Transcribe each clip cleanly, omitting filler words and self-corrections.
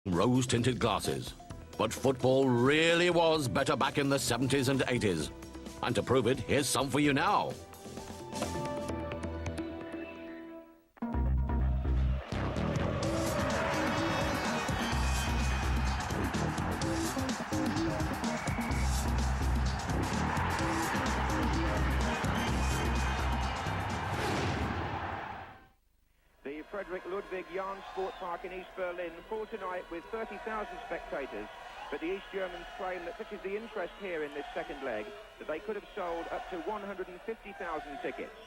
rose-tinted glasses. But football really was better back in the 70s and 80s. And to prove it, here's some for you now. The Frederick Ludwig Jahn Sport Park in East Berlin full tonight with 30,000 spectators. But the East Germans claim that such is the interest here in this second leg that they could have sold up to 150,000 tickets.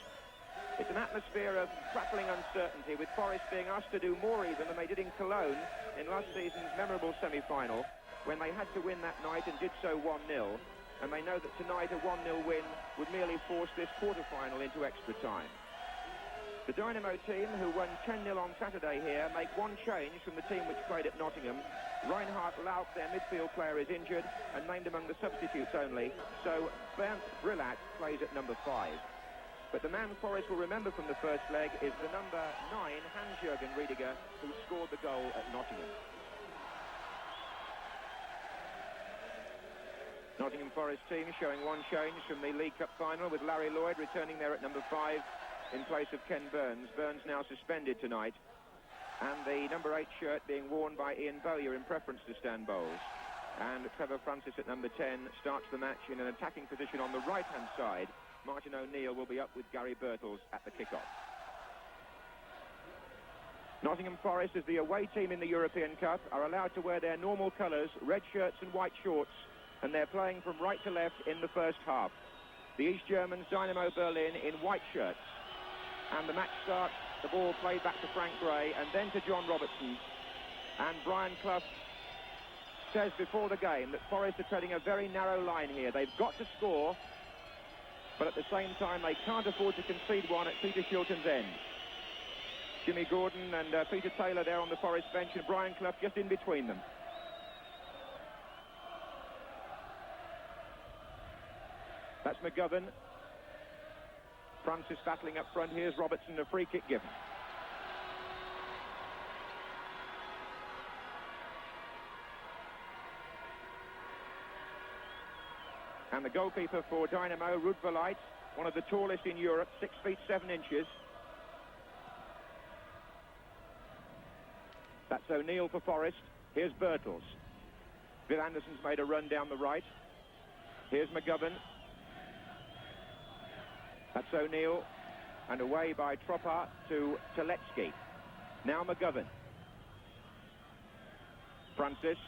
It's an atmosphere of crackling uncertainty, with Forest being asked to do more even than they did in Cologne in last season's memorable semi-final, when they had to win that night and did so 1-0. And they know that tonight a 1-0 win would merely force this quarter-final into extra time. The Dynamo team, who won 10-0 on Saturday here, make one change from the team which played at Nottingham. Reinhard Lauk, their midfield player, is injured and named among the substitutes only, so Bernd Brillat plays at number 5. But the man Forest will remember from the first leg is the number 9, Hans-Jürgen Riediger, who scored the goal at Nottingham. Nottingham Forest team showing one change from the League Cup final, with Larry Lloyd returning there at number 5 in place of Ken Burns. Burns now suspended tonight, and the number 8 shirt being worn by Ian Bowyer in preference to Stan Bowles. And Trevor Francis at number 10 starts the match in an attacking position on the right-hand side. Martin O'Neill will be up with Gary Birtles at the kick-off. Nottingham Forest, as the away team in the European Cup, are allowed to wear their normal colours, red shirts and white shorts, and they're playing from right to left in the first half. The East Germans, Dynamo Berlin, in white shirts. And the match starts, the ball played back to Frank Gray and then to John Robertson. And Brian Clough says before the game that Forest are treading a very narrow line here. They've got to score, but at the same time they can't afford to concede one at Peter Shilton's end. Jimmy Gordon and Peter Taylor there on the Forest bench, and Brian Clough just in between them. That's McGovern. Francis battling up front. Here's Robertson, a free kick given. And the goalkeeper for Dynamo, Rudverlight, one of the tallest in Europe, 6 feet 7 inches. That's O'Neill for Forest. Here's Birtles. Bill Anderson's made a run down the right. Here's McGovern. That's O'Neill, and away by Troppart to Terletzki. Now McGovern. Francis.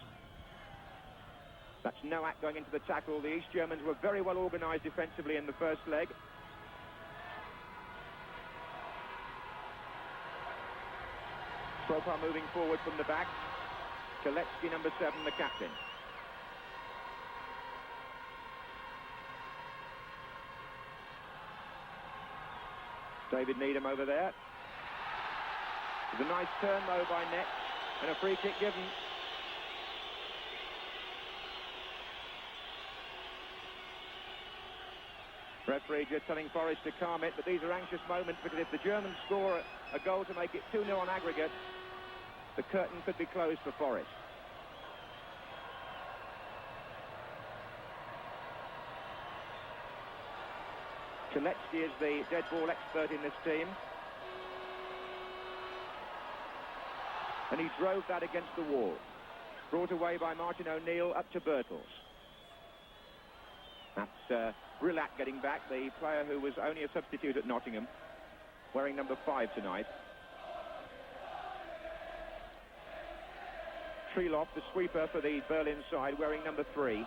That's Noack going into the tackle. The East Germans were very well organised defensively in the first leg. Troppart moving forward from the back. Terletzki, number 7, the captain. David Needham over there. There's a nice turn though by Neck, and a free kick given. Referee just telling Forest to calm it, but these are anxious moments, because if the Germans score a goal to make it 2-0 on aggregate, the curtain could be closed for Forest. Terletzki is the dead ball expert in this team. And he drove that against the wall. Brought away by Martin O'Neill, up to Birtles. That's Brillat getting back, the player who was only a substitute at Nottingham, wearing number 5 tonight. Treloff, the sweeper for the Berlin side, wearing number 3.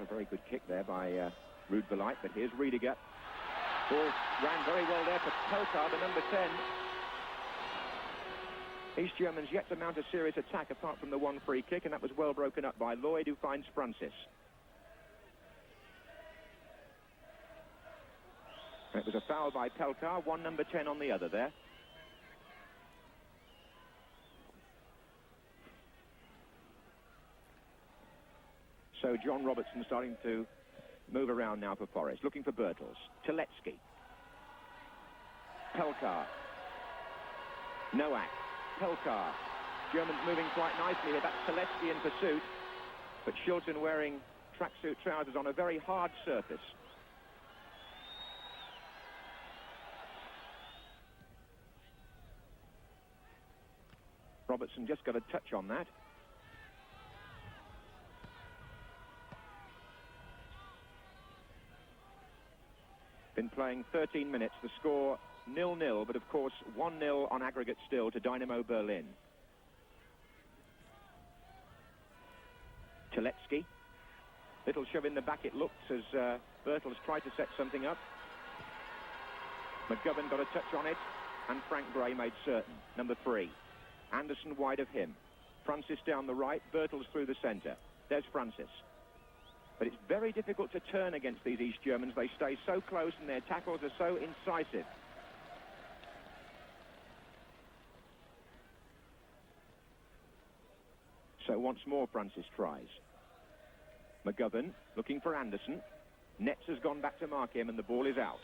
A very good kick there by Rudverlight, but here's Riediger. Ball ran very well there for Pelkar, the number 10. East Germans yet to mount a serious attack apart from the one free kick, and that was well broken up by Lloyd, who finds Francis. And it was a foul by Pelkar, one number 10 on the other there. So John Robertson starting to move around now for Forest, looking for Birtles. Terletzki. Pelkar. Nowak, Pelkar. Germans moving quite nicely here. That's Terletzki in pursuit. But Shilton wearing tracksuit trousers on a very hard surface. Robertson just got a touch on that. Been playing 13 minutes. The score 0-0, but of course 1-0 on aggregate still to Dynamo Berlin. Terletzki. Little shove in the back it looks as Bertels tried to set something up. McGovern got a touch on it, and Frank Gray made certain. Number 3. Anderson wide of him. Francis down the right, Bertels through the centre. There's Francis. But it's very difficult to turn against these East Germans. They stay so close and their tackles are so incisive. So once more Francis tries. McGovern looking for Anderson. Netz has gone back to mark him and the ball is out.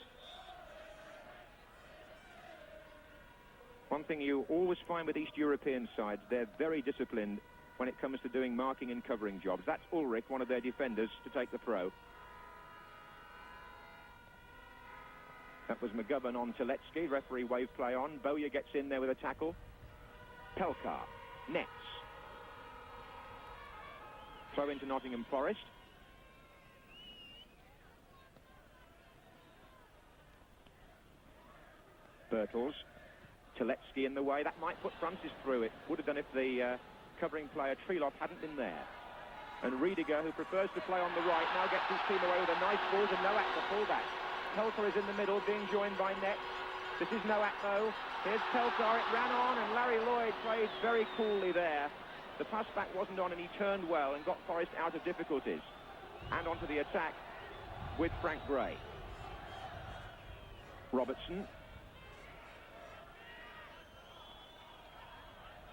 One thing you always find with East European sides, they're very disciplined when it comes to doing marking and covering jobs. That's Ulrich, one of their defenders, to take the throw. That was McGovern on Terletzki. Referee wave play on. Bowyer gets in there with a tackle. Pelkar. Netz. Throw into Nottingham Forest. Bertels. Terletzki in the way. That might put Francis through. It would have done if the covering player Trelov hadn't been there. And Riediger, who prefers to play on the right, now gets his team away with a nice ball to Nowak, the fullback. Pelkar is in the middle, being joined by Netz. This is Nowak, though. Here's Pelkar. It ran on, and Larry Lloyd played very coolly there. The pass back wasn't on, and he turned well and got Forest out of difficulties. And onto the attack with Frank Gray. Robertson.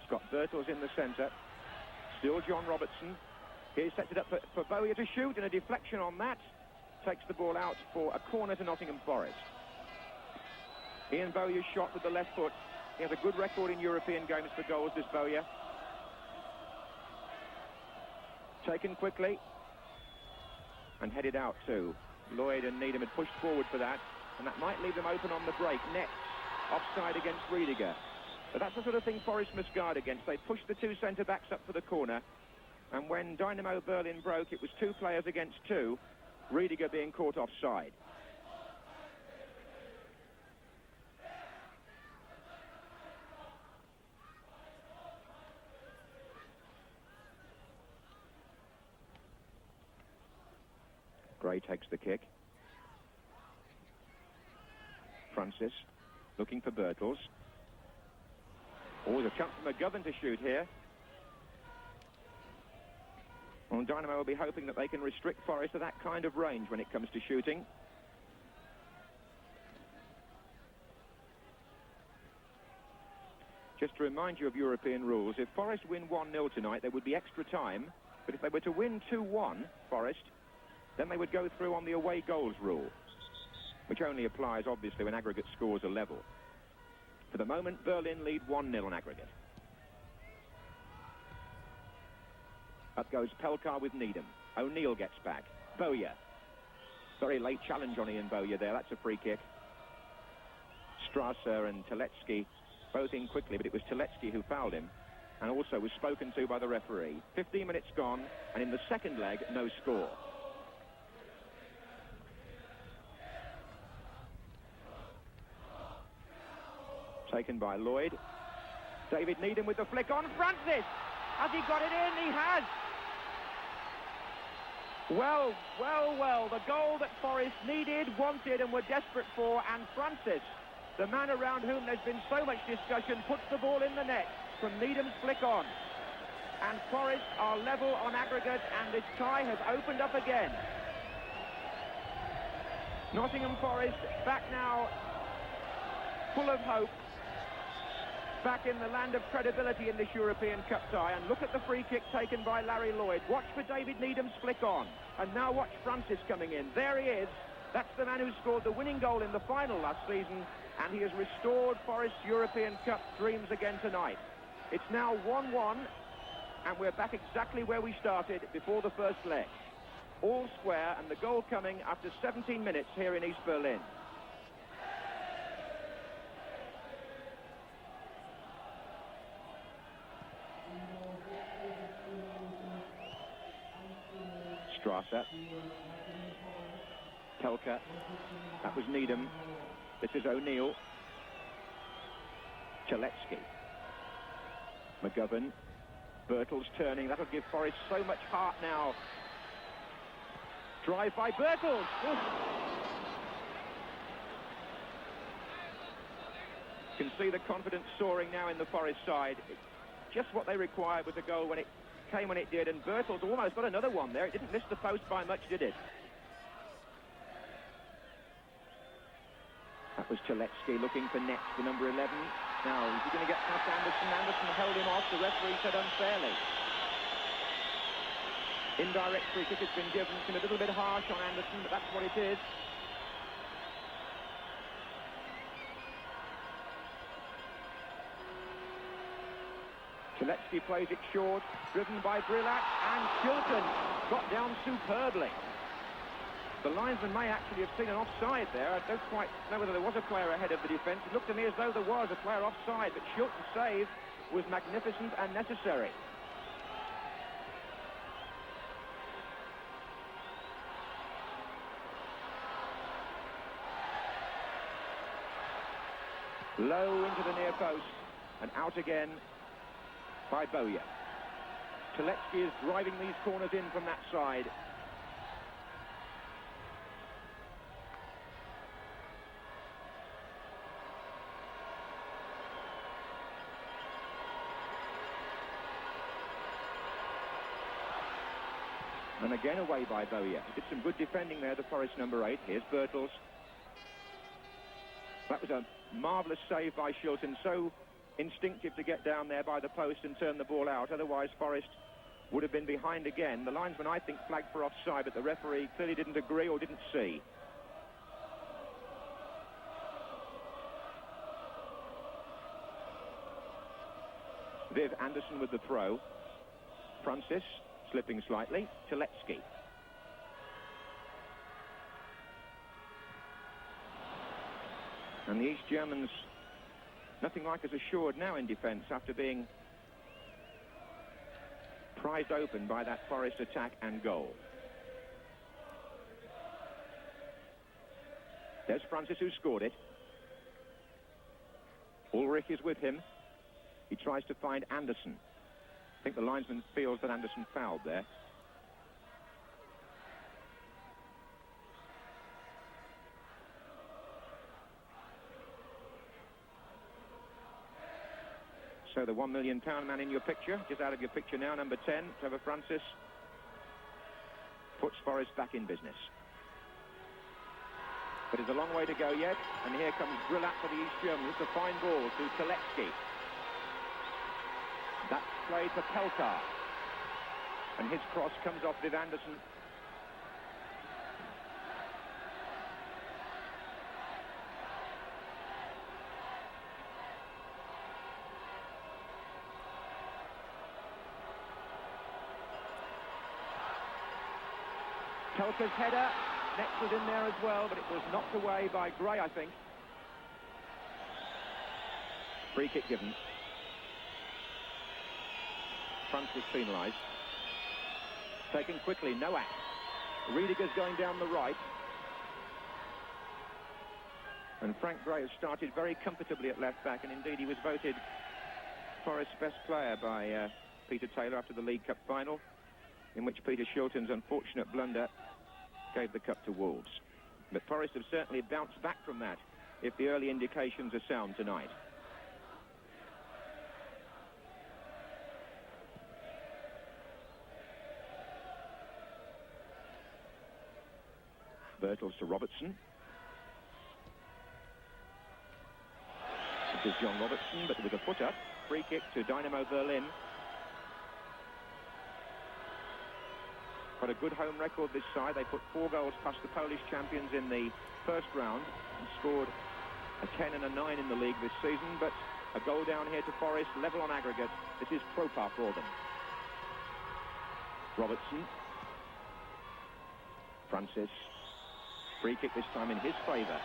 Got Bertels in the centre. Still John Robertson. He sets it up for Bowyer to shoot, and a deflection on that takes the ball out for a corner to Nottingham Forest. Ian Bowyer's shot with the left foot. He has a good record in European games for goals, this Bowyer. Taken quickly and headed out too. Lloyd and Needham had pushed forward for that, and that might leave them open on the break. Netz offside against Riediger. But that's the sort of thing Forest must guard against. They pushed the two centre-backs up for the corner, and when Dynamo Berlin broke, it was 2 players against 2, Riediger being caught offside. Gray takes the kick. Francis looking for Bertels. Oh, there's a chance for McGovern to shoot here. Well, Dynamo will be hoping that they can restrict Forest to that kind of range when it comes to shooting. Just to remind you of European rules, if Forest win 1-0 tonight, there would be extra time. But if they were to win 2-1, Forest, then they would go through on the away goals rule, which only applies, obviously, when aggregate scores are level. For the moment, Berlin lead 1-0 on aggregate. Up goes Pelkar with Needham. O'Neill gets back. Bowyer. Very late challenge on Ian Bowyer there. That's a free kick. Strasser and Terletzki both in quickly, but it was Terletzki who fouled him and also was spoken to by the referee. 15 minutes gone, and in the second leg, no score. Taken by Lloyd. David Needham with the flick on. Francis! Has he got it in? He has! Well, well, well. The goal that Forest needed, wanted, and were desperate for, and Francis, the man around whom there's been so much discussion, puts the ball in the net from Needham's flick on. And Forest are level on aggregate, and this tie has opened up again. Nottingham Forest back now, full of hope. Back in the land of credibility in this European Cup tie. And look at the free kick taken by Larry Lloyd. Watch for David Needham's flick on. And now watch Francis coming in. There he is. That's the man who scored the winning goal in the final last season. and he has restored Forest's European Cup dreams again tonight. It's now 1-1, and we're back exactly where we started before the first leg. All square, and the goal coming after 17 minutes here in East Berlin. Strasser. Pelka. That was Needham. This is O'Neill. Terletzki. McGovern. Birtles turning. That'll give Forest so much heart now. Drive by Birtles. Oof. You can see the confidence soaring now in the Forest side. Just what they required was a goal when it came when it did, and Birtles almost got another one there. It didn't miss the post by much, did it? That was Terletzki looking for next, the number 11. Now, is he going to get past Anderson? Anderson held him off. The referee said unfairly. Indirect free kick has been given. It's been a little bit harsh on Anderson, but that's what it is. Terletzki plays it short, driven by Brillac, and Shilton got down superbly. The linesman may actually have seen an offside there. I don't quite know whether there was a player ahead of the defence. It looked to me as though there was a player offside, but Shilton's save was magnificent and necessary. Low into the near post, and out again by Bowyer. Terletzki is driving these corners in from that side. And again away by Bowyer. Did some good defending there, the Forest number 8. Here's Birtles. That was a marvellous save by Shilton. So instinctive to get down there by the post and turn the ball out. Otherwise, Forest would have been behind again. The linesman, I think, flagged for offside, but the referee clearly didn't agree or didn't see. Viv Anderson with the throw. Francis slipping slightly. Terletzki. And the East Germans, nothing like as assured now in defence after being prized open by that Forest attack and goal. There's Francis, who scored it. Ulrich is with him. He tries to find Anderson. I think the linesman feels that Anderson fouled there. So the £1 million man in your picture, just out of your picture now, number 10, Trevor Francis, puts Forest back in business. But it's a long way to go yet, and here comes Brillac for the East Germans. It's a fine ball to Terletzki. That's played for Pelka, and his cross comes off with Anderson. Pelka's header, next was in there as well, but it was knocked away by Gray, I think. Free kick given. Francis penalised. Taken quickly, Nowak. Riediger's going down the right. And Frank Gray has started very comfortably at left back, and indeed he was voted Forest's best player by Peter Taylor after the League Cup final, in which Peter Shilton's unfortunate blunder gave the cup to Wolves. But Forest have certainly bounced back from that, if the early indications are sound tonight. Birtles to Robertson. This is John Robertson, but with a foot up. Free kick to Dynamo Berlin. Got a good home record this side. They put 4 goals past the Polish champions in the first round and scored A 10 and a 9 in the league this season, but a goal down here to Forest, level on aggregate. This is Tropa for them. Robertson. Francis. Free kick this time in his favour.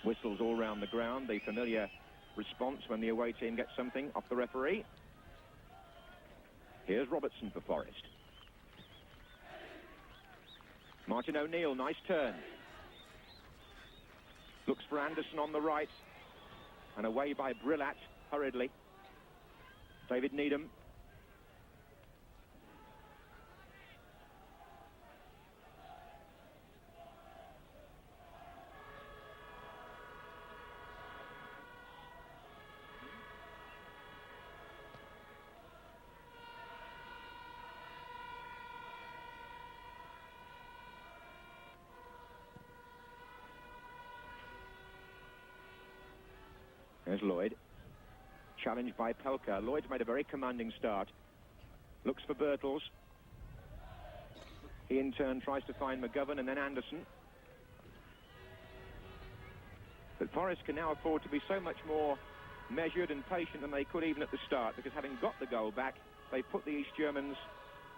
Whistles all round the ground, the familiar response when the away team gets something off the referee. Here's Robertson for Forest. Martin O'Neill, nice turn. Looks for Anderson on the right. And away by Brillat, hurriedly. David Needham. There's Lloyd. Challenged by Pelka. Lloyd's made a very commanding start. Looks for Birtles. He in turn tries to find McGovern and then Anderson. But Forest can now afford to be so much more measured and patient than they could even at the start, because having got the goal back, they put the East Germans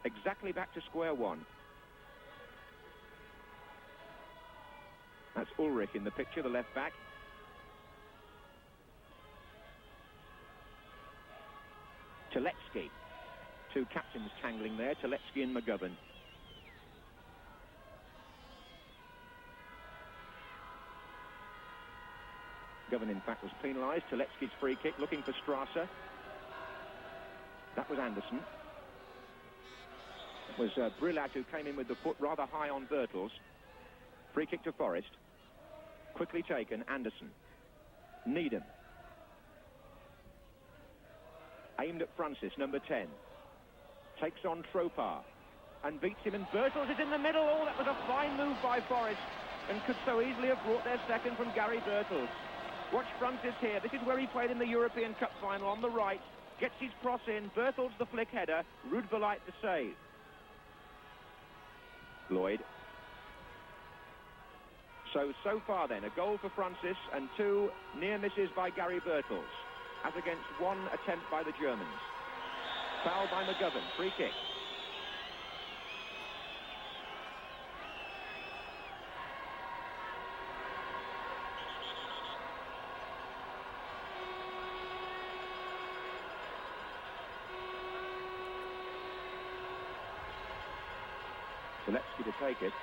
exactly back to square one. That's Ulrich in the picture, the left back. Terletzki. Two captains tangling there, Terletzki and McGovern. McGovern, in fact, was penalised. Terletzki's free kick, looking for Strasser. That was Anderson. It was Brillat who came in with the foot rather high on Birtles. Free kick to Forest. Quickly taken, Anderson. Needham. Aimed at Francis, number 10. Takes on Tropa and beats him, and Birtles is in the middle. Oh, that was a fine move by Forest and could so easily have brought their second from Gary Birtles. Watch Francis here. This is where he played in the European Cup final on the right. Gets his cross in. Birtles the flick header. Rudverlight the save. Lloyd. So far then, a goal for Francis and two near misses by Gary Birtles, as against one attempt by the Germans. Foul by McGovern, free kick. Terletzki to take it.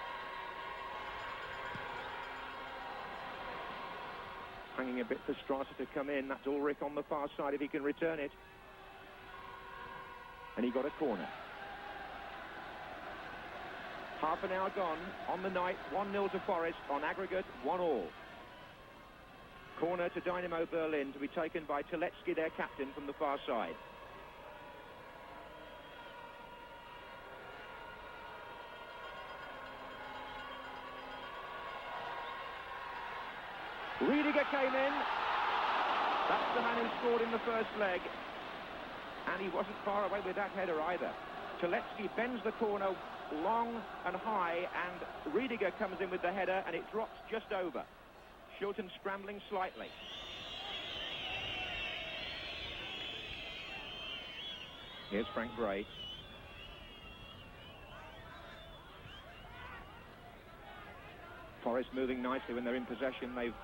Hanging a bit for Strasser to come in. That's Ulrich on the far side if he can return it. And he got a corner. Half an hour gone on the night. 1-0 to Forest. On aggregate, 1-1. Corner to Dynamo Berlin to be taken by Terletzki, their captain, from the far side. Riediger came in. That's the man who scored in the first leg. And he wasn't far away with that header either. Terletzki bends the corner long and high, and Riediger comes in with the header, and it drops just over. Shilton scrambling slightly. Here's Frank Gray. Forest moving nicely when they're in possession. They've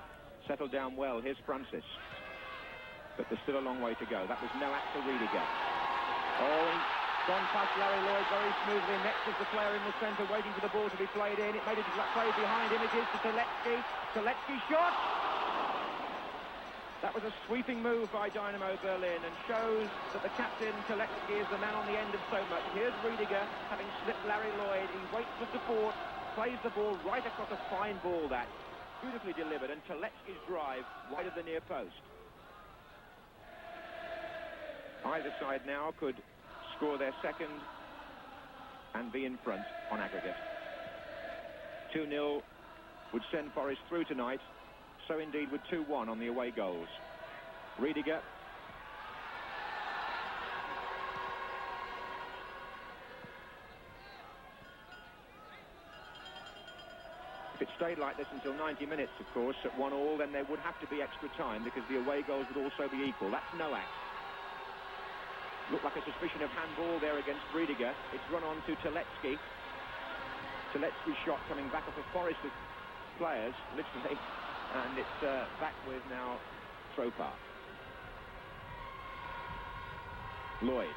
settled down well. Here's Francis. But there's still a long way to go. That was no act for Riediger. Oh, he's gone past Larry Lloyd very smoothly. Next is the player in the centre waiting for the ball to be played in. It made it played behind him. It is to Terletzki. Terletzki shot! That was a sweeping move by Dynamo Berlin and shows that the captain, Terletzki, is the man on the end of so much. Here's Riediger having slipped Larry Lloyd. He waits for support, plays the ball right across a fine ball that. Beautifully delivered, and Terletzki's drive wide of the near post. Either side now could score their second and be in front on aggregate. 2-0 would send Forest through tonight. So indeed would 2-1 on the away goals. Riediger. If it it stayed like this until 90 minutes, of course, at 1-1, then there would have to be extra time because the away goals would also be equal. That's no act. Looked like a suspicion of handball there against Riediger. It's run on to Terletzki. Terletzki's shot coming back off a forest of players, literally, and it's back with now Tropa. Lloyd.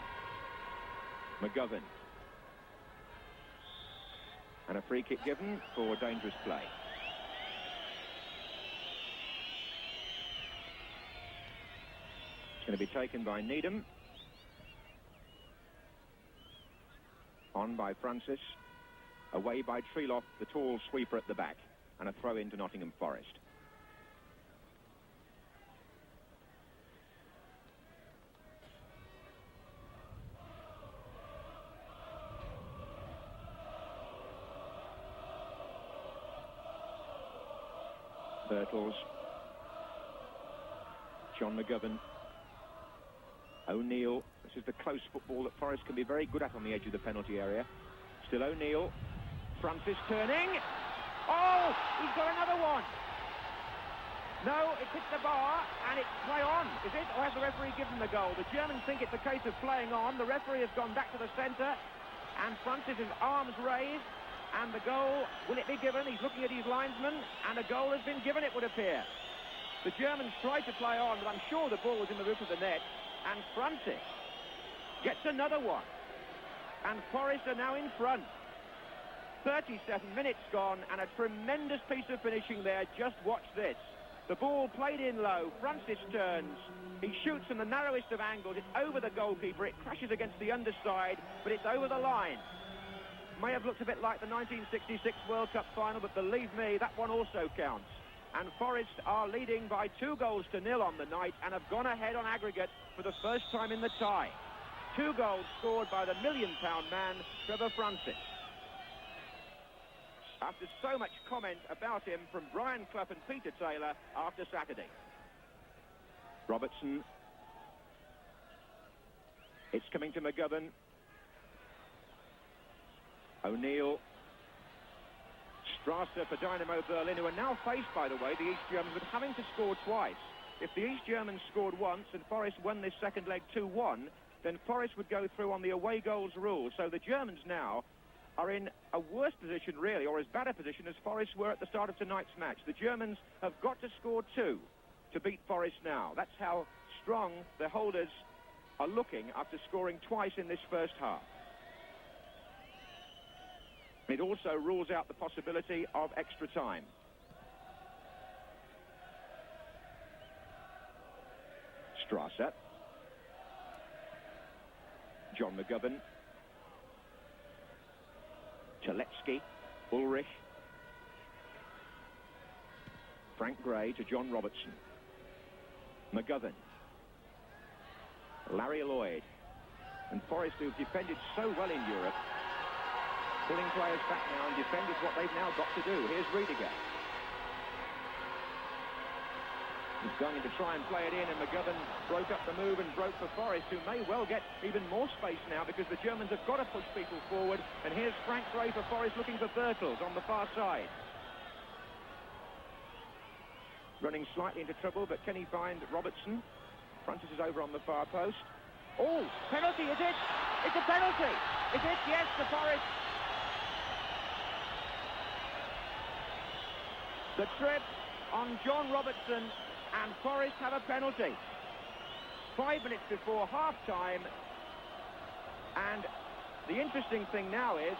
McGovern. And a free kick given for dangerous play. It's going to be taken by Needham. On by Francis. Away by Treloff, the tall sweeper at the back. And a throw into Nottingham Forest. Birtles. John McGovern. O'Neill. This is the close football that Forest can be very good at on the edge of the penalty area. Still O'Neill. Francis turning. Oh, he's got another one. No, it hit the bar and it's play on, is it? Or has the referee given the goal? The Germans think it's a case of playing on. The referee has gone back to the centre and Francis's arms raised. And the goal, will it be given? He's looking at his linesman, and a goal has been given, it would appear. The Germans tried to play on, but I'm sure the ball was in the roof of the net. And Francis gets another one. And Forest are now in front. 37 minutes gone, and a tremendous piece of finishing there. Just watch this. The ball played in low. Francis turns. He shoots from the narrowest of angles. It's over the goalkeeper. It crashes against the underside, but it's over the line. May have looked a bit like the 1966 World Cup final, but believe me, that one also counts. And Forest are leading by 2-0 on the night and have gone ahead on aggregate for the first time in the tie. 2 goals scored by the £1 million man, Trevor Francis. After so much comment about him from Brian Clough and Peter Taylor after Saturday. Robertson. It's coming to McGovern. O'Neill. Strasser for Dynamo Berlin, who are now faced, by the way, the East Germans, with having to score twice. If the East Germans scored once and Forest won this second leg 2-1, then Forest would go through on the away goals rule. So the Germans now are in a worse position, really, or as bad a position as Forest were at the start of tonight's match. The Germans have got to score 2 to beat Forest now. That's how strong the holders are looking after scoring twice in this first half. It also rules out the possibility of extra time. Strasser. John McGovern. Terletzki. Ulrich. Frank Gray to John Robertson. McGovern. Larry Lloyd. And Forest, who've defended so well in Europe, pulling players back now, and defend is what they've now got to do. Here's Riediger. He's going in to try and play it in, and McGovern broke up the move and broke for Forest, who may well get even more space now because the Germans have got to push people forward. And here's Frank Gray for Forest looking for Birtles on the far side. Running slightly into trouble, but can he find Robertson? Francis is over on the far post. Oh, penalty, is it? It's a penalty. Is it? Yes, the Forest. The trip on John Robertson, and Forest have a penalty. 5 minutes before half-time. And the interesting thing now is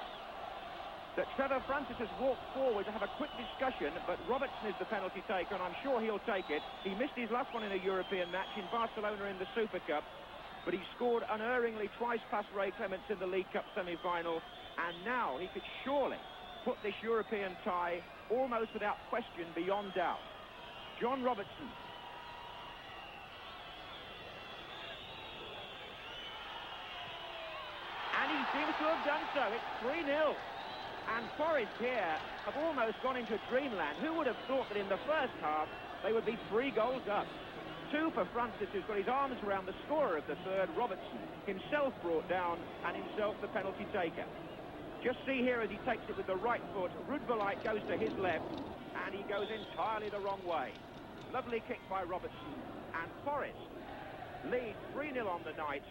that Trevor Francis has walked forward to have a quick discussion, but Robertson is the penalty taker, and I'm sure he'll take it. He missed his last one in a European match in Barcelona in the Super Cup, but he scored unerringly twice past Ray Clements in the League Cup semi-final, and now he could surely put this European tie almost without question beyond doubt. John Robertson. And he seems to have done so. It's 3-0. And Forest here have almost gone into dreamland. Who would have thought that in the first half they would be 3 goals up? 2 for Francis, who's got his arms around the scorer of the third, Robertson, himself brought down and himself the penalty taker. Just see here as he takes it with the right foot, Rudberlight goes to his left, and he goes entirely the wrong way. Lovely kick by Robertson, and Forest lead 3-0 on the night,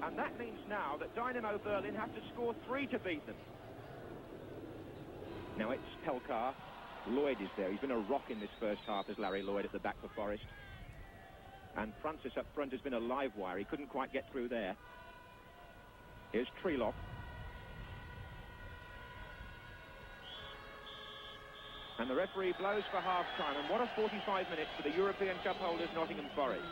and that means now that Dynamo Berlin have to score 3 to beat them. Now it's Pelkar. Lloyd is there. He's been a rock in this first half as Larry Lloyd at the back for Forest. And Francis up front has been a live wire. He couldn't quite get through there. Here's Trelock. And the referee blows for half-time. And what a 45 minutes for the European Cup holders, Nottingham Forest.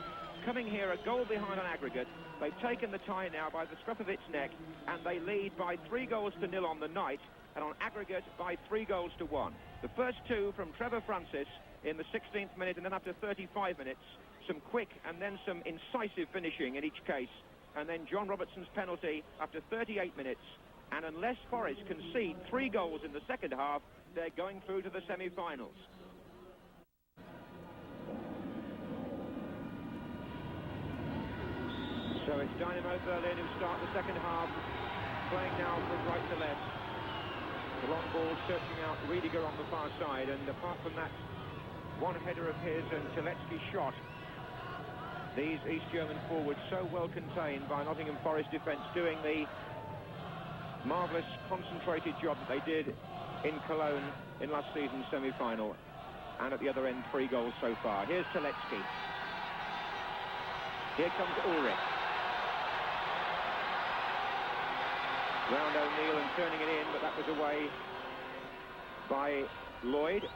Coming here, a goal behind on aggregate. They've taken the tie now by the scruff of its neck, and they lead by 3-0 on the night, and on aggregate by 3-1. The first 2 from Trevor Francis in the 16th minute, and then after 35 minutes, some quick and then some incisive finishing in each case. And then John Robertson's penalty after 38 minutes. And unless Forest concede 3 goals in the second half, they're going through to the semi-finals. So it's Dynamo Berlin who start the second half, playing now from right to left. The long ball searching out Riediger on the far side, and apart from that one header of his and Terletzki's shot, these East German forwards so well contained by Nottingham Forest defence, doing the marvellous concentrated job that they did in Cologne in last season's semi-final, and at the other end 3 goals so far. Here's Terletzki. Here comes Ulrich. Round O'Neill and turning it in, but that was away by Lloyd.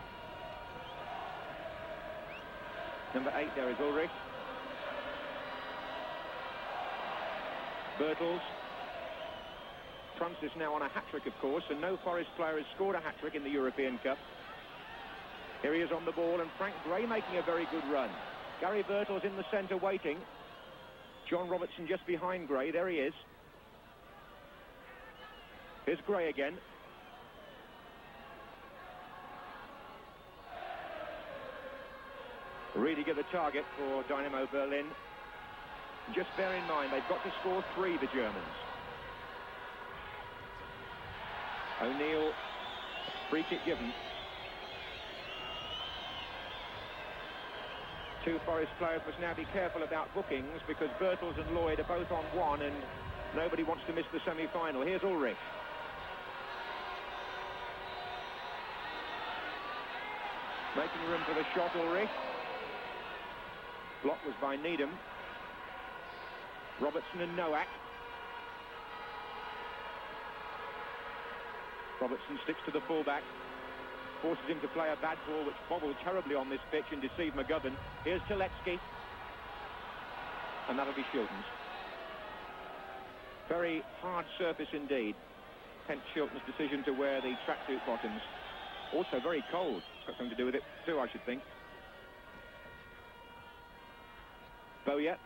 Number 8 there is Ulrich. Bertels. Francis now on a hat-trick, of course, and no Forest player has scored a hat-trick in the European Cup. Here he is on the ball, and Frank Gray making a very good run. Gary Bertels in the centre waiting. John Robertson just behind Gray. There he is. Here's Gray again. Riediger the target for Dynamo Berlin. Just bear in mind, they've got to score 3, the Germans. O'Neill, free kick given. 2 Forest players must now be careful about bookings, because Bertels and Lloyd are both on 1, and nobody wants to miss the semi-final. Here's Ulrich. Making room for the shot, Ulrich. Block was by Needham. Robertson and Nowak. Robertson sticks to the fullback, forces him to play a bad ball which bobbled terribly on this pitch and deceived McGovern. Here's Terletzki, and that'll be Shilton's. Very hard surface indeed, hence Shilton's decision to wear the tracksuit bottoms. Also very cold, got something to do with it too, I should think. Bowyer.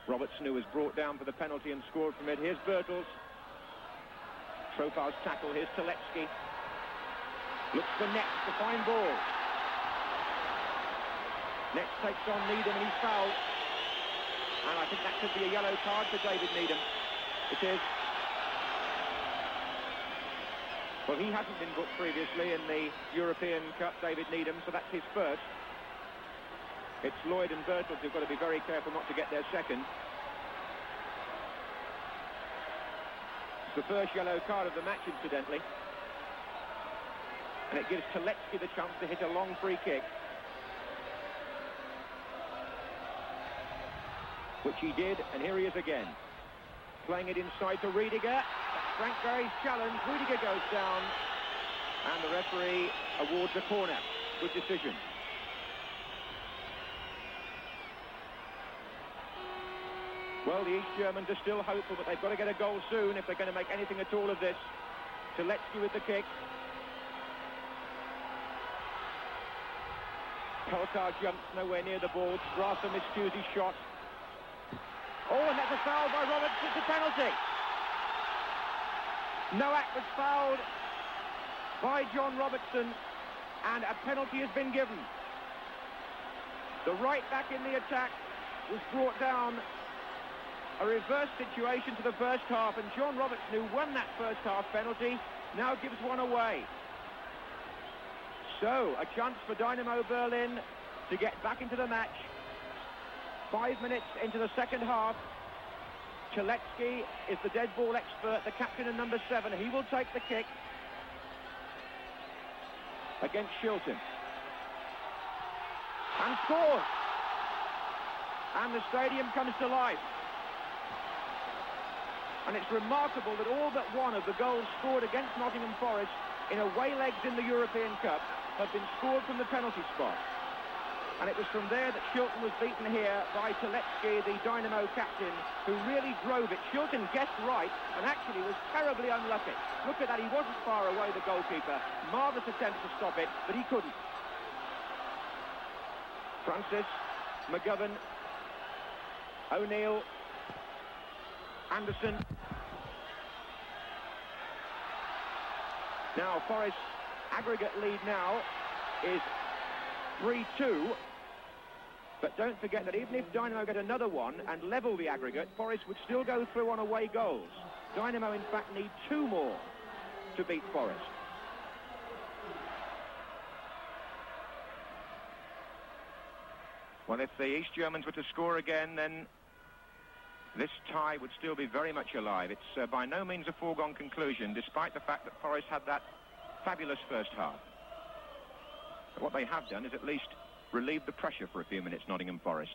Robertson, who was brought down for the penalty and scored from it. Here's Bertels. Trofar's tackle. Here's Terletzki. Looks for Netz to find ball. Netz takes on Needham, and he's fouled. And I think that could be a yellow card for David Needham. It is. Well, he hasn't been booked previously in the European Cup, David Needham, so that's his first. It's Lloyd and Bertels who've got to be very careful not to get their second. It's the first yellow card of the match, incidentally. And it gives Terletzki the chance to hit a long free kick, which he did, and here he is again. Playing it inside to Riediger. Frank Gray's challenge. Riediger goes down, and the referee awards a corner. Good decision. Well, the East Germans are still hopeful, but they've got to get a goal soon if they're going to make anything at all of this. Terletzki with the kick. Pelkar jumps nowhere near the ball. Strasser miscues his shot. Oh, and that's a foul by Robertson. It's a penalty. Nowak was fouled by John Robertson, and a penalty has been given. The right back in the attack was brought down a reverse situation to the first half, and John Robertson, who won that first half penalty, now gives one away. So, a chance for Dynamo Berlin to get back into the match. 5 minutes into the second half. Terletzki is the dead ball expert, the captain and number 7. He will take the kick against Shilton. And scores! And the stadium comes to life. And it's remarkable that all but one of the goals scored against Nottingham Forest in away legs in the European Cup have been scored from the penalty spot. And it was from there that Shilton was beaten here by Terletzki, the Dynamo captain, who really drove it. Shilton guessed right and actually was terribly unlucky. Look at that, he wasn't far away, the goalkeeper. Marvellous attempt to stop it, but he couldn't. Francis, McGovern, O'Neill, Anderson. Now, Forest's aggregate lead now is 3-2. But don't forget that even if Dynamo get another one and level the aggregate, Forest would still go through on away goals. Dynamo, in fact, need 2 more to beat Forest. Well, if the East Germans were to score again, then this tie would still be very much alive. It's by no means a foregone conclusion, despite the fact that Forest had that fabulous first half. But what they have done is at least relieve the pressure for a few minutes, Nottingham Forest.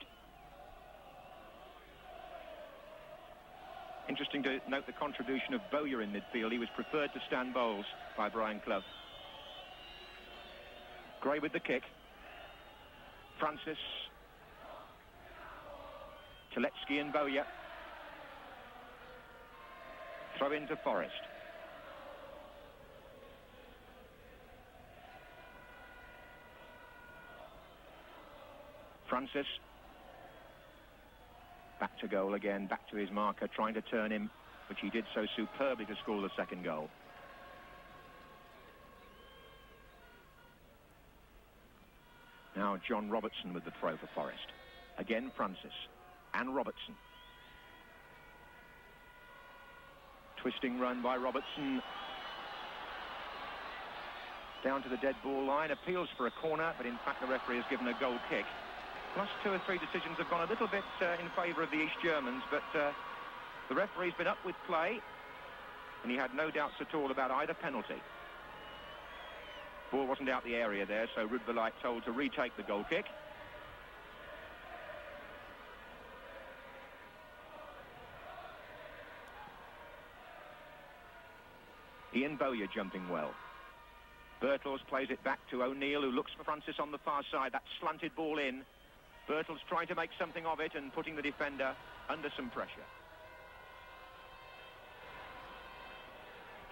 Interesting to note the contribution of Bowyer in midfield. He was preferred to Stan Bowles by Brian Clough. Gray with the kick. Francis. Terletzki and Bowyer. Throw into Forest. Francis. Back to goal again, back to his marker, trying to turn him, which he did so superbly to score the second goal. Now John Robertson with the throw for Forest. Again Francis and Robertson. Twisting run by Robertson. Down to the dead ball line, appeals for a corner, but in fact the referee has given a goal kick. Plus 2 or 3 decisions have gone a little bit in favour of the East Germans, but the referee's been up with play, and he had no doubts at all about either penalty. Ball wasn't out the area there, so Rudberlight told to retake the goal kick. Ian Bowyer jumping well. Birtles plays it back to O'Neill, who looks for Francis on the far side. That slanted ball in. Birtles trying to make something of it and putting the defender under some pressure.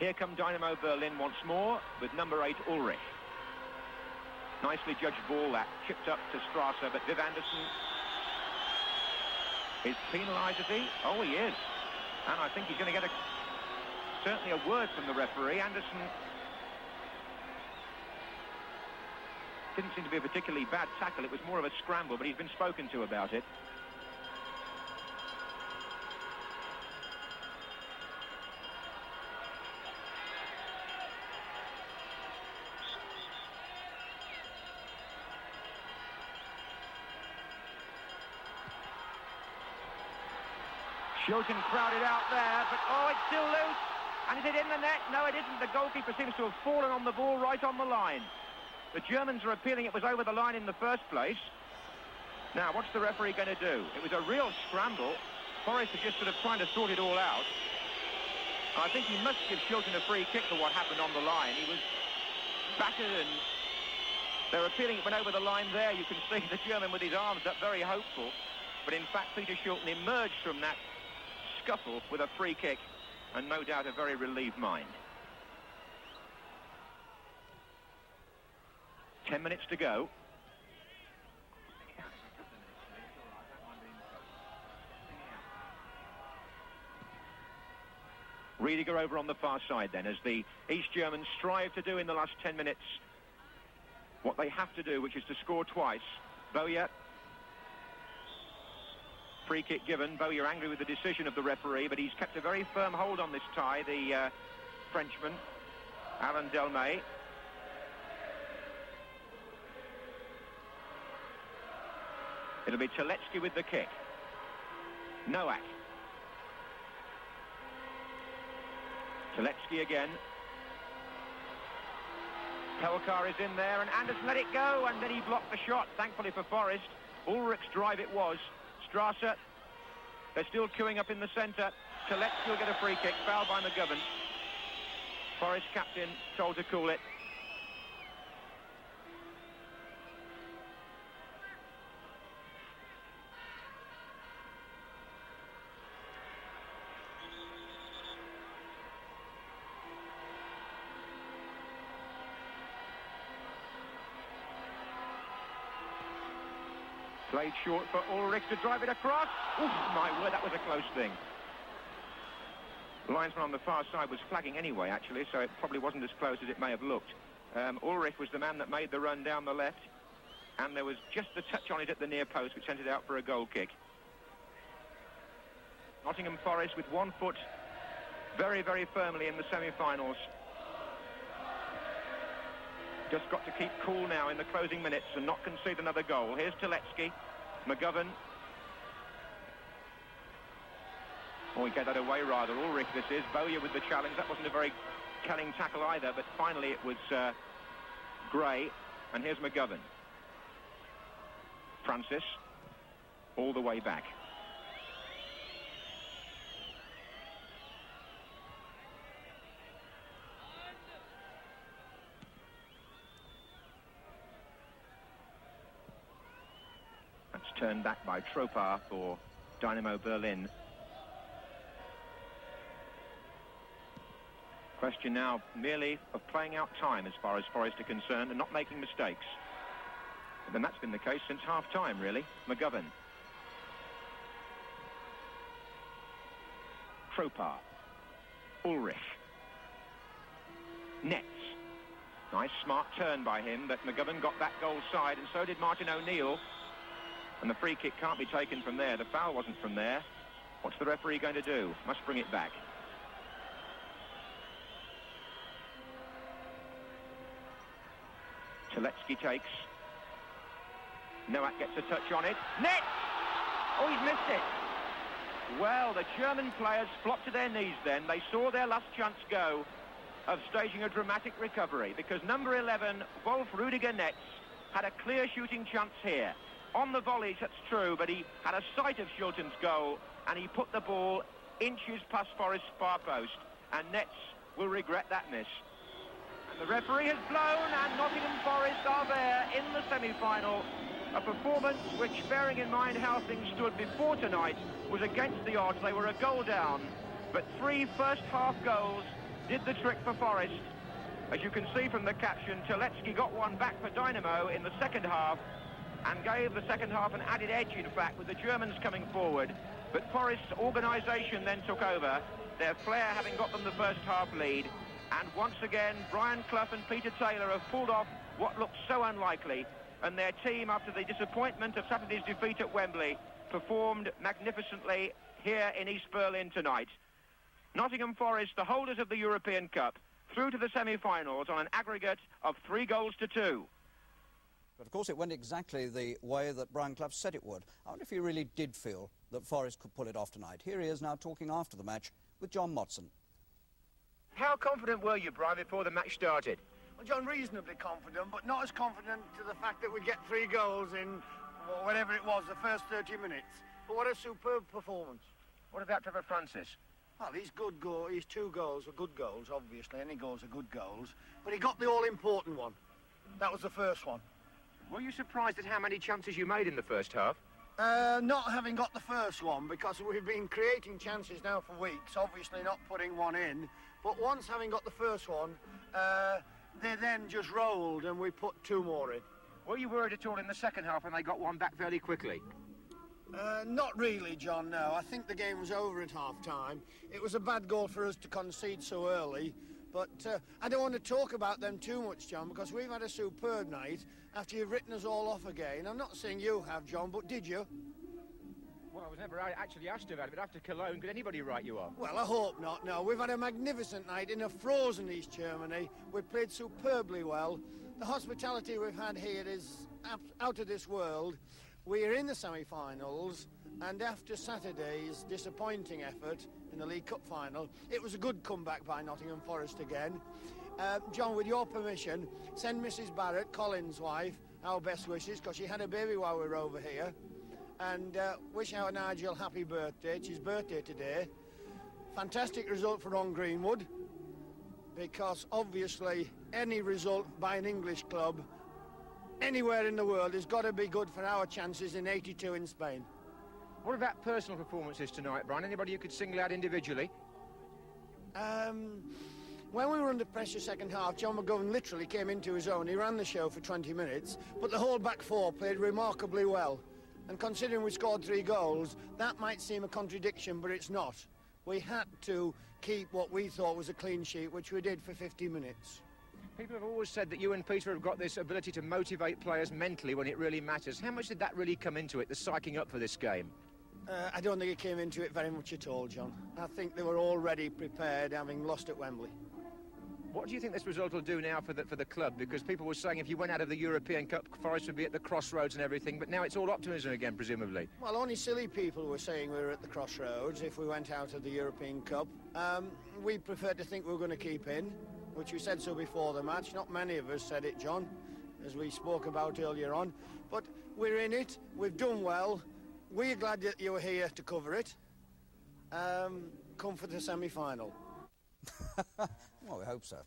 Here come Dynamo Berlin once more with number 8 Ulrich. Nicely judged ball that, chipped up to Strasser, but Viv Anderson is penalised, is he? Oh, he is. And I think he's going to get certainly a word from the referee. Anderson didn't seem to be a particularly bad tackle. It was more of a scramble, but he's been spoken to about it. Shilton crowded out there, but oh, it's still loose. And is it in the net? No, it isn't. The goalkeeper seems to have fallen on the ball right on the line. The Germans are appealing it was over the line in the first place. Now, what's the referee going to do? It was a real scramble. Forrest is just sort of trying to sort it all out. I think he must give Shilton a free kick for what happened on the line. He was battered and they're appealing it went over the line there. You can see the German with his arms up, very hopeful. But in fact, Peter Shilton emerged from that scuffle with a free kick and no doubt a very relieved mind. 10 minutes to go. Riediger over on the far side then, as the East Germans strive to do in the last 10 minutes what they have to do, which is to score twice. Bowyer Free kick given. Bowyer angry with the decision of the referee, but he's kept a very firm hold on this tie, the Frenchman, Alain Delmay. It'll be Terletzki with the kick. Nowak. Terletzki again. Pelkar is in there, and Anderson let it go, and then he blocked the shot, thankfully for Forest. Ulrich's drive it was. Strasser, they're still queuing up in the centre. Terletzki will get a free kick, fouled by McGovern. Forest captain told to cool it. Played short for Ulrich to drive it across. Oof, my word, that was a close thing. The linesman on the far side was flagging anyway, actually, so it probably wasn't as close as it may have looked. Ulrich was the man that made the run down the left, and there was just a touch on it at the near post, which sent it out for a goal kick. Nottingham Forest with 1 foot very, very firmly in the semi-finals. Just got to keep cool now in the closing minutes and not concede another goal. Here's Terletzki. McGovern. Oh, he gave that away rather. Ulrich this is. Bowyer with the challenge. That wasn't a very telling tackle either, but finally it was Gray. And here's McGovern. Francis. All the way back. Turned back by Tropar for Dynamo Berlin. Question now merely of playing out time as far as Forest are concerned and not making mistakes. And then that's been the case since half-time, really. McGovern. Tropar. Ulrich. Netz. Nice smart turn by him, but McGovern got that goal side, and so did Martin O'Neill. And the free kick can't be taken from there. The foul wasn't from there. What's the referee going to do? Must bring it back. Terletzki takes. Nowak gets a touch on it. Net! Oh, he's missed it. Well, the German players flopped to their knees then. They saw their last chance go of staging a dramatic recovery, because number 11, Wolf Rudiger Netz, had a clear shooting chance here. On the volleys, that's true, but he had a sight of Shilton's goal, and he put the ball inches past Forest's far post, and Netz will regret that miss. And the referee has blown, and Nottingham Forest are there in the semi-final. A performance which, bearing in mind how things stood before tonight, was against the odds. They were a goal down, but 3 first-half goals did the trick for Forest. As you can see from the caption, Terletzki got one back for Dynamo in the second half, and gave the second half an added edge, in fact, with the Germans coming forward. But Forest's organisation then took over, their flair having got them the first half lead. And once again, Brian Clough and Peter Taylor have pulled off what looked so unlikely. And their team, after the disappointment of Saturday's defeat at Wembley, performed magnificently here in East Berlin tonight. Nottingham Forest, the holders of the European Cup, through to the semi-finals on an aggregate of 3-2. But of course it went exactly the way that Brian Clough said it would. I wonder if he really did feel that Forest could pull it off tonight. Here he is now talking after the match with John Motson. How confident were you, Brian, before the match started? Well, John, reasonably confident, but not as confident to the fact that we'd get 3 goals in whatever it was, the first 30 minutes. But what a superb performance. What about Trevor Francis? Well, his 2 goals were good goals, obviously. Any goals are good goals. But he got the all-important one. That was the first one. Were you surprised at how many chances you made in the first half? Not having got the first one, because we've been creating chances now for weeks, obviously not putting one in. But once having got the first one, they then just rolled and we put 2 more in. Were you worried at all in the second half when they got one back fairly quickly? Not really, John, no. I think the game was over at half-time. It was a bad goal for us to concede so early. But I don't want to talk about them too much, John, because we've had a superb night after you've written us all off again. I'm not saying you have, John, but did you? Well, I was never actually asked about it, but after Cologne, could anybody write you off? Well, I hope not, no. We've had a magnificent night in a frozen East Germany. We've played superbly well. The hospitality we've had here is out of this world. We're in the semi-finals, and after Saturday's disappointing effort in the League Cup final, it was a good comeback by Nottingham Forest again. John, with your permission, send Mrs. Barrett, Colin's wife, our best wishes, because she had a baby while we were over here. And wish our Nigel happy birthday. It's his birthday today. Fantastic result for Ron Greenwood, because obviously any result by an English club anywhere in the world has got to be good for our chances in 82 in Spain. What about personal performances tonight, Brian? Anybody you could single out individually? When we were under pressure second half, John McGovern literally came into his own. He ran the show for 20 minutes, but the whole back four played remarkably well. And considering we scored 3 goals, that might seem a contradiction, but it's not. We had to keep what we thought was a clean sheet, which we did for 50 minutes. People have always said that you and Peter have got this ability to motivate players mentally when it really matters. How much did that really come into it, the psyching up for this game? I don't think it came into it very much at all, John. I think they were already prepared, having lost at Wembley. What do you think this result will do now for the club? Because people were saying if you went out of the European Cup, Forest would be at the crossroads and everything, but now it's all optimism again, presumably. Well, only silly people were saying we were at the crossroads if we went out of the European Cup. We prefer to think we were going to keep in, which we said so before the match. Not many of us said it, John, as we spoke about earlier on. But we're in it, we've done well. We're glad that you were here to cover it. Come for the semi-final. Well, we hope so.